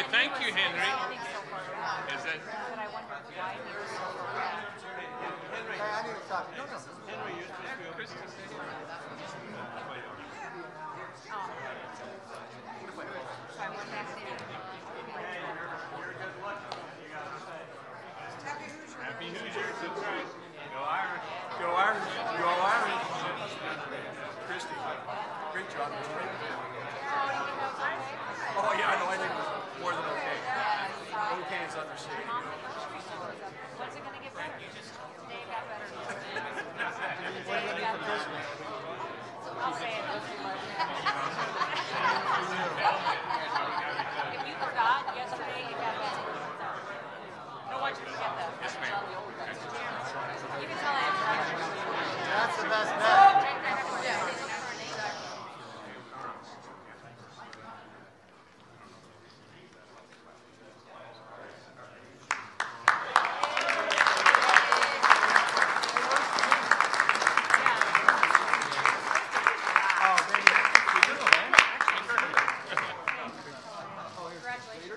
say thank you, Henry. Is that? Hey, I need to talk. No, no. Henry, you're supposed to be over here. Happy Hoosiers, that's right. Go Irish. Go Irish. Go Irish. Christy, great job. Oh, yeah, I know. I think it was more than okay. Okay is understated. When's it going to get better? Today got better. What do you need for Christmas? I'll say it. If you forgot, yesterday it got better. I don't want you to forget that. Yes, ma'am. You can tell him. That's the best bet.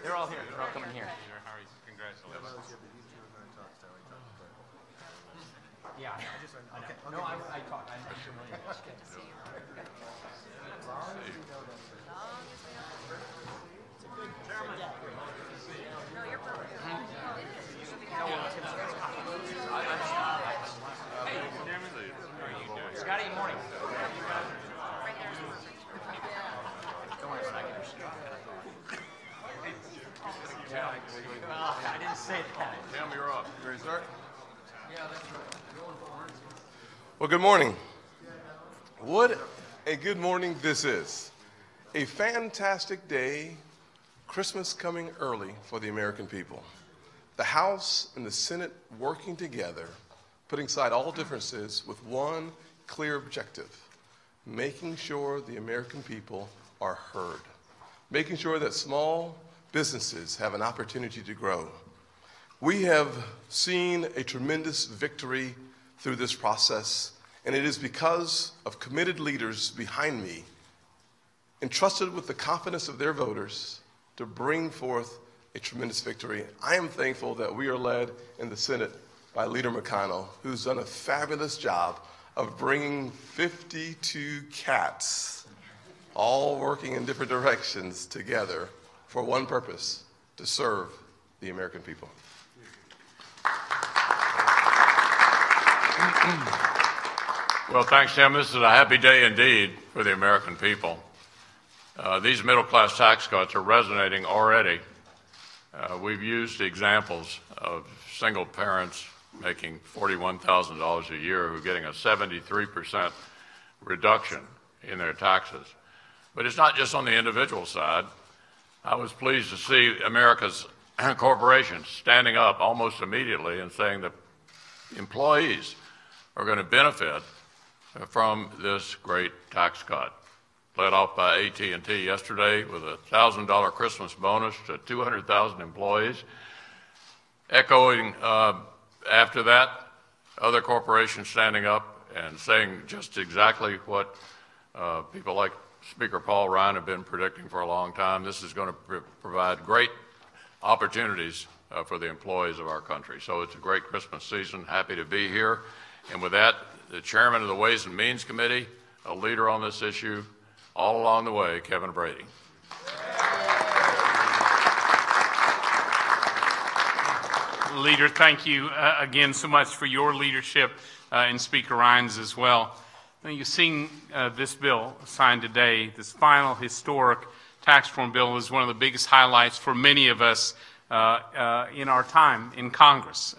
They're all here. They're all coming here. Congratulations. Yeah, I know. No, I talked. I'm familiar. No, you're perfect. Scotty, good morning. Right there. Don't worry about it. I can just I didn't say that. Tim, you're up. You ready to start? Well, good morning. What a good morning this is. A fantastic day, Christmas coming early for the American people. The House and the Senate working together, putting aside all differences with one clear objective, making sure the American people are heard, making sure that small businesses have an opportunity to grow. We have seen a tremendous victory through this process, and it is because of committed leaders behind me, entrusted with the confidence of their voters to bring forth a tremendous victory. I am thankful that we are led in the Senate by Leader McConnell, who's done a fabulous job of bringing 52 cats, all working in different directions together for one purpose, to serve the American people. Well, thanks, Tim. This is a happy day indeed for the American people. These middle-class tax cuts are resonating already. We've used examples of single parents making $41,000 a year who are getting a 73% reduction in their taxes. But it's not just on the individual side. I was pleased to see America's corporations standing up almost immediately and saying that employees are going to benefit from this great tax cut, led off by AT&T yesterday with a $1,000 Christmas bonus to 200,000 employees. Echoing after that, other corporations standing up and saying just exactly what people like Speaker Paul Ryan have been predicting for a long time. This is going to provide great opportunities for the employees of our country. So it's a great Christmas season. Happy to be here. And with that, the chairman of the Ways and Means Committee, a leader on this issue, all along the way, Kevin Brady. Leader, thank you again so much for your leadership and Speaker Ryan's as well. Now, you've seen this bill signed today. This final historic tax reform bill is one of the biggest highlights for many of us in our time in Congress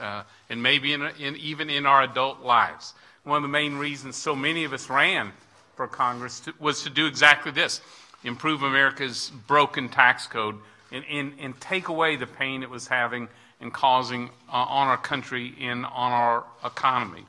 and maybe even in our adult lives. One of the main reasons so many of us ran for Congress was to do exactly this, improve America's broken tax code and take away the pain it was having and causing on our country and on our economy.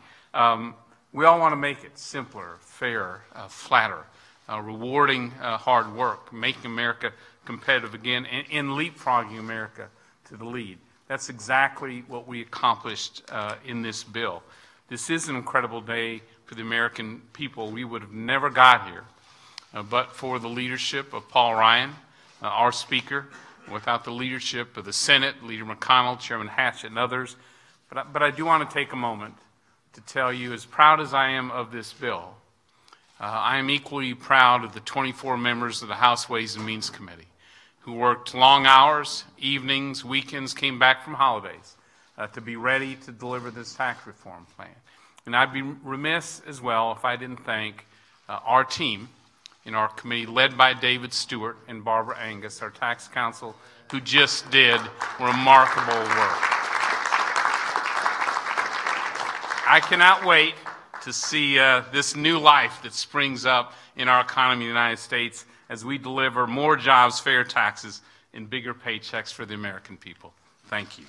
We all want to make it simpler, fairer, flatter, rewarding hard work, making America competitive again, and leapfrogging America to the lead. That's exactly what we accomplished in this bill. This is an incredible day for the American people. We would have never got here but for the leadership of Paul Ryan, our Speaker, without the leadership of the Senate, Leader McConnell, Chairman Hatch, and others. But I do want to take a moment to tell you, as proud as I am of this bill, I am equally proud of the 24 members of the House Ways and Means Committee who worked long hours, evenings, weekends, came back from holidays to be ready to deliver this tax reform plan. And I'd be remiss as well if I didn't thank our team in our committee, led by David Stewart and Barbara Angus, our tax counsel, who just did remarkable work. I cannot wait to see this new life that springs up in our economy in the United States as we deliver more jobs, fair taxes, and bigger paychecks for the American people. Thank you.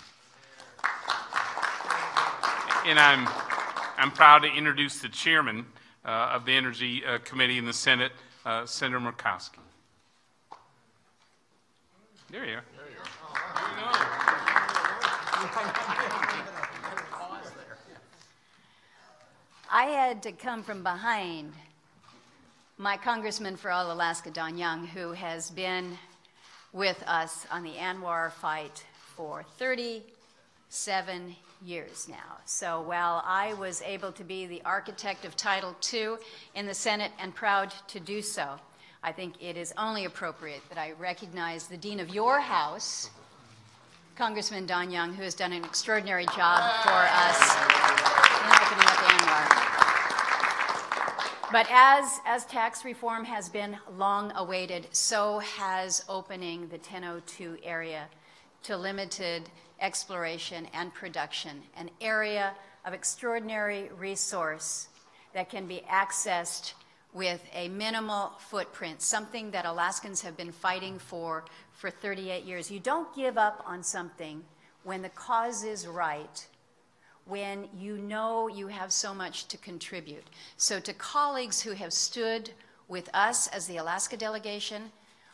And I'm proud to introduce the chairman of the Energy Committee in the Senate, Senator Murkowski. There you are. I had to come from behind my congressman for all Alaska, Don Young, who has been with us on the ANWR fight for 37 years now. So while I was able to be the architect of Title II in the Senate and proud to do so, I think it is only appropriate that I recognize the Dean of your House, Congressman Don Young, who has done an extraordinary job for us in opening up ANWR. But as tax reform has been long awaited, so has opening the 1002 area to limited exploration and production, an area of extraordinary resource that can be accessed with a minimal footprint, something that Alaskans have been fighting for 38 years. You don't give up on something when the cause is right, when you know you have so much to contribute. So to colleagues who have stood with us as the Alaska delegation,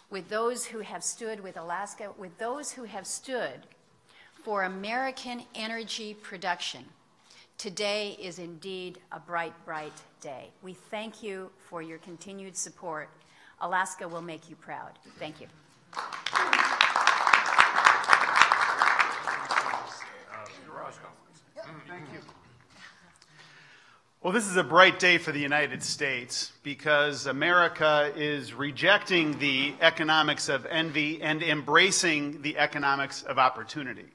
with those who have stood with Alaska, with those who have stood for American energy production, today is indeed a bright, bright day. We thank you for your continued support. Alaska will make you proud. Thank you. Thank you. Well, this is a bright day for the United States because America is rejecting the economics of envy and embracing the economics of opportunity.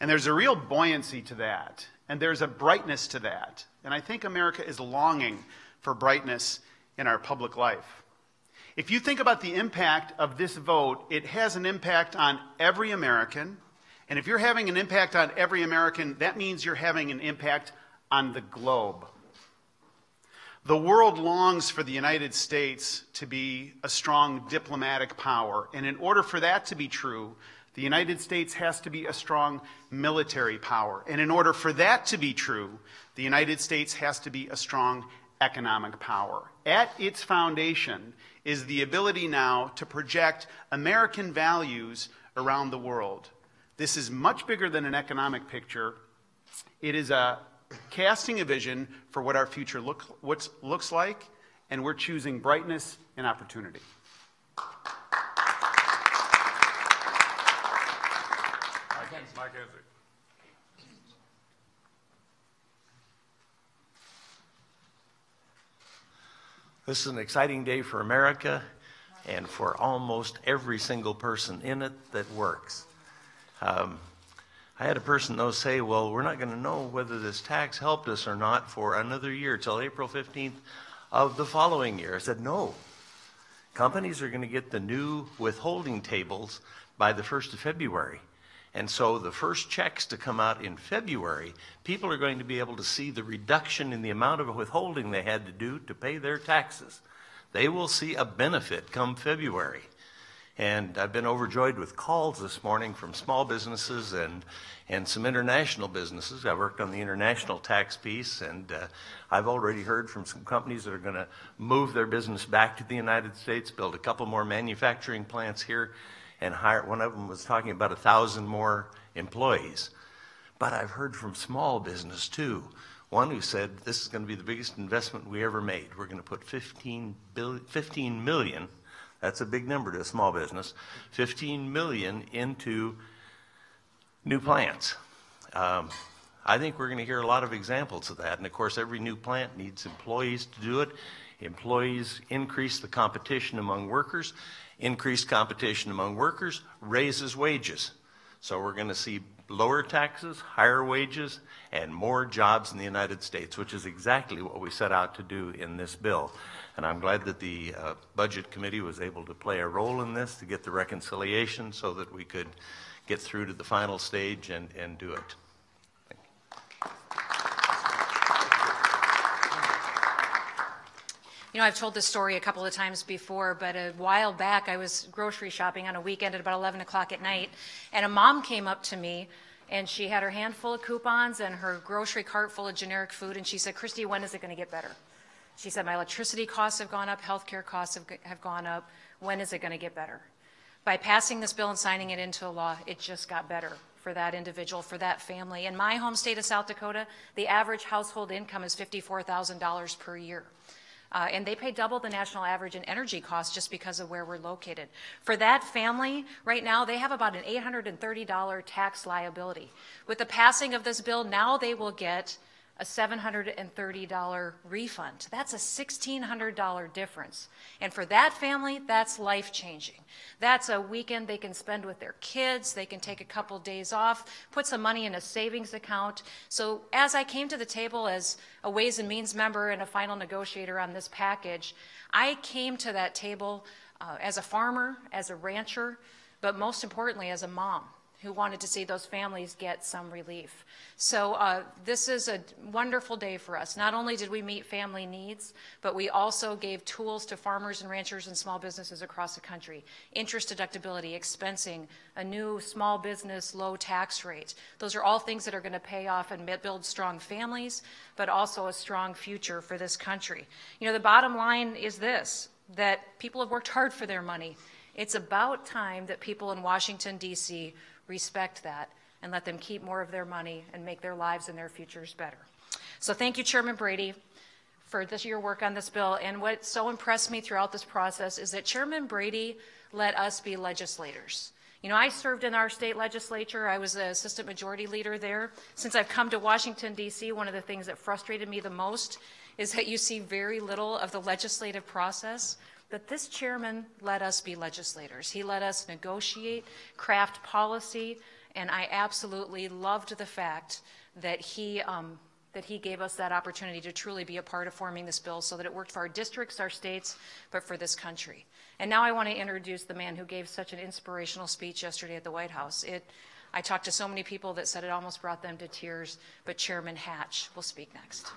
And there's a real buoyancy to that, and there's a brightness to that. And I think America is longing for brightness in our public life. If you think about the impact of this vote, it has an impact on every American. And if you're having an impact on every American, that means you're having an impact on the globe. The world longs for the United States to be a strong diplomatic power. And in order for that to be true, the United States has to be a strong military power. And in order for that to be true, the United States has to be a strong economic power. At its foundation is the ability now to project American values around the world. This is much bigger than an economic picture. It is a casting a vision for what our future looks like, and we're choosing brightness and opportunity. Mike Hensley. This is an exciting day for America and for almost every single person in it that works. I had a person, though, say, well, we're not going to know whether this tax helped us or not for another year, till April 15th of the following year. I said, no. Companies are going to get the new withholding tables by the 1st of February. And so the first checks to come out in February, people are going to be able to see the reduction in the amount of withholding they had to do to pay their taxes. They will see a benefit come February. And I've been overjoyed with calls this morning from small businesses and some international businesses. I worked on the international tax piece, and I've already heard from some companies that are going to move their business back to the United States, build a couple more manufacturing plants here, and hire. One of them was talking about 1,000 more employees. But I've heard from small business too. One who said, this is going to be the biggest investment we ever made. We're going to put $15 million, That's a big number to a small business. $15 million into new plants. I think we're going to hear a lot of examples of that. And of course, every new plant needs employees to do it. Employees increase the competition among workers. Increased competition among workers raises wages. So we're going to see lower taxes, higher wages, and more jobs in the United States, which is exactly what we set out to do in this bill. And I'm glad that the Budget Committee was able to play a role in this to get the reconciliation so that we could get through to the final stage and do it. You know, I've told this story a couple of times before, but a while back I was grocery shopping on a weekend at about 11 o'clock at night, and a mom came up to me, and she had her hand full of coupons and her grocery cart full of generic food, and she said, "Christy, when is it going to get better?" She said, "My electricity costs have gone up, healthcare costs have gone up. When is it going to get better?" By passing this bill and signing it into law, it just got better for that individual, for that family. In my home state of South Dakota, the average household income is $54,000 per year. And they pay double the national average in energy costs just because of where we're located. For that family, right now, they have about an $830 tax liability. With the passing of this bill, now they will get a $730 refund. That's a $1,600 difference. And for that family, that's life-changing. That's a weekend they can spend with their kids. They can take a couple days off, put some money in a savings account. So as I came to the table as a Ways and Means member and a final negotiator on this package, I came to that table as a farmer, as a rancher, but most importantly as a mom who wanted to see those families get some relief. So this is a wonderful day for us. Not only did we meet family needs, but we also gave tools to farmers and ranchers and small businesses across the country. Interest deductibility, expensing, a new small business low tax rate. Those are all things that are going to pay off and build strong families, but also a strong future for this country. You know, the bottom line is this, that people have worked hard for their money. It's about time that people in Washington, D.C. respect that and let them keep more of their money and make their lives and their futures better. So thank you, Chairman Brady, for your work on this bill. And what so impressed me throughout this process is that Chairman Brady let us be legislators. You know, I served in our state legislature. I was the assistant majority leader there. Since I've come to Washington, D.C., one of the things that frustrated me the most is that you see very little of the legislative process. But this chairman let us be legislators. He let us negotiate, craft policy, and I absolutely loved the fact that he gave us that opportunity to truly be a part of forming this bill so that it worked for our districts, our states, but for this country. And now I want to introduce the man who gave such an inspirational speech yesterday at the White House. I talked to so many people that said it almost brought them to tears, but Chairman Hatch will speak next.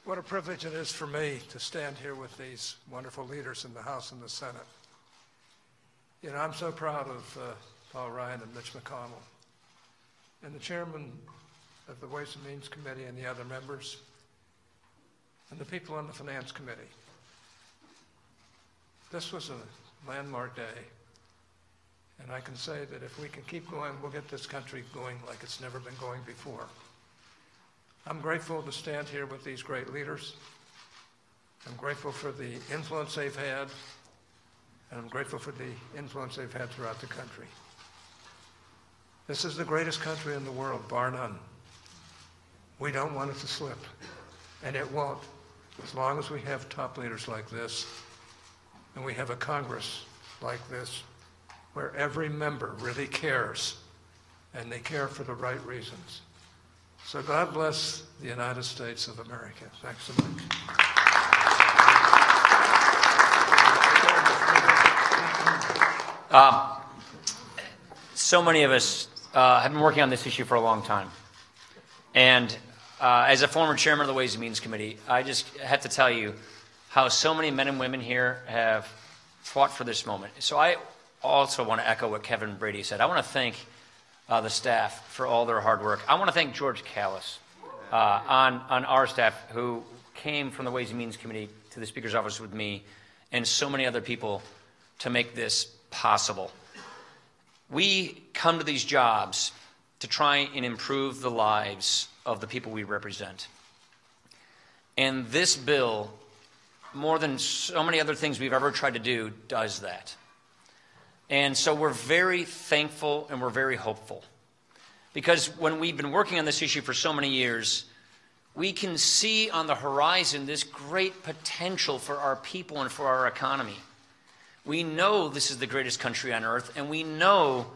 What a privilege it is for me to stand here with these wonderful leaders in the House and the Senate. You know, I'm so proud of Paul Ryan and Mitch McConnell, and the chairman of the Ways and Means Committee and the other members, and the people on the Finance Committee. This was a landmark day, and I can say that if we can keep going, we'll get this country going like it's never been going before. I'm grateful to stand here with these great leaders. I'm grateful for the influence they've had, and I'm grateful for the influence they've had throughout the country. This is the greatest country in the world, bar none. We don't want it to slip, and it won't, as long as we have top leaders like this, and we have a Congress like this, where every member really cares, and they care for the right reasons. So God bless the United States of America. Thanks so much. So many of us have been working on this issue for a long time. And as a former chairman of the Ways and Means Committee, I just have to tell you how so many men and women here have fought for this moment. So I also want to echo what Kevin Brady said. I want to thank the staff for all their hard work. I want to thank George Callis on our staff who came from the Ways and Means Committee to the Speaker's office with me and so many other people to make this possible. We come to these jobs to try and improve the lives of the people we represent. And this bill, more than so many other things we've ever tried to do, does that. And so we're very thankful and we're very hopeful. Because when we've been working on this issue for so many years, we can see on the horizon this great potential for our people and for our economy. We know this is the greatest country on earth, and we know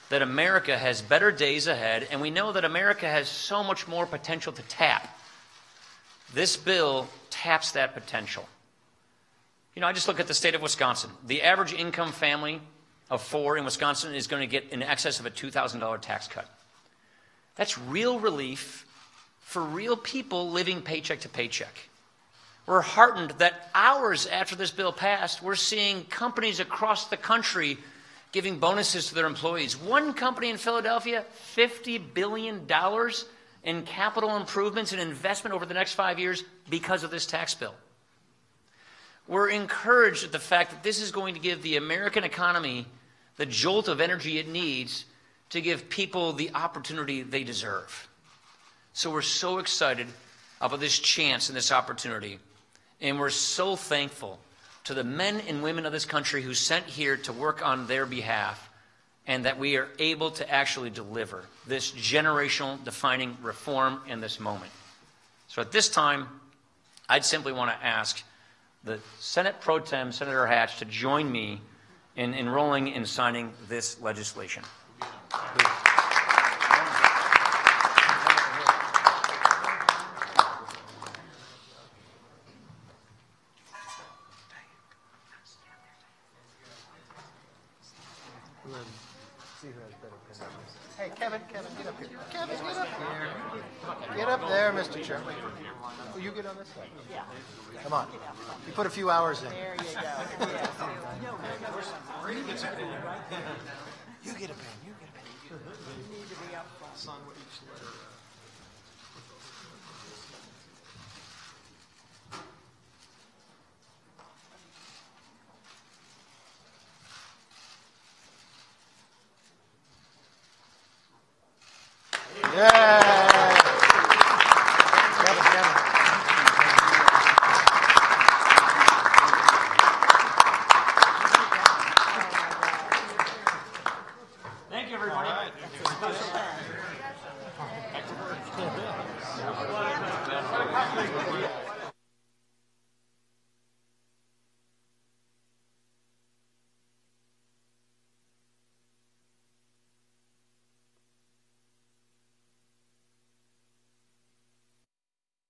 that America has better days ahead, and we know that America has so much more potential to tap. This bill taps that potential. You know, I just look at the state of Wisconsin. The average income family of 4 in Wisconsin is going to get in excess of a $2,000 tax cut. That's real relief for real people living paycheck to paycheck. We're heartened that hours after this bill passed, we're seeing companies across the country giving bonuses to their employees. One company in Philadelphia, $50 billion in capital improvements and investment over the next 5 years because of this tax bill. We're encouraged at the fact that this is going to give the American economy the jolt of energy it needs to give people the opportunity they deserve. So we're so excited about this chance and this opportunity. And we're so thankful to the men and women of this country who sent here to work on their behalf, and that we are able to actually deliver this generational defining reform in this moment. So at this time, I'd simply want to ask the Senate Pro Tem, Senator Hatch, to join me in enrolling and signing this legislation. Please. Hey, Kevin, get up here. Kevin, get up here. Get up there, Mr. Chairman. Will you get on this side? Yeah. Come on. You put a few hours in. There you go. You get a pen. You get a pen. You need to be up front. On each letter. Yeah. Kevin. Thank you, everybody. All right.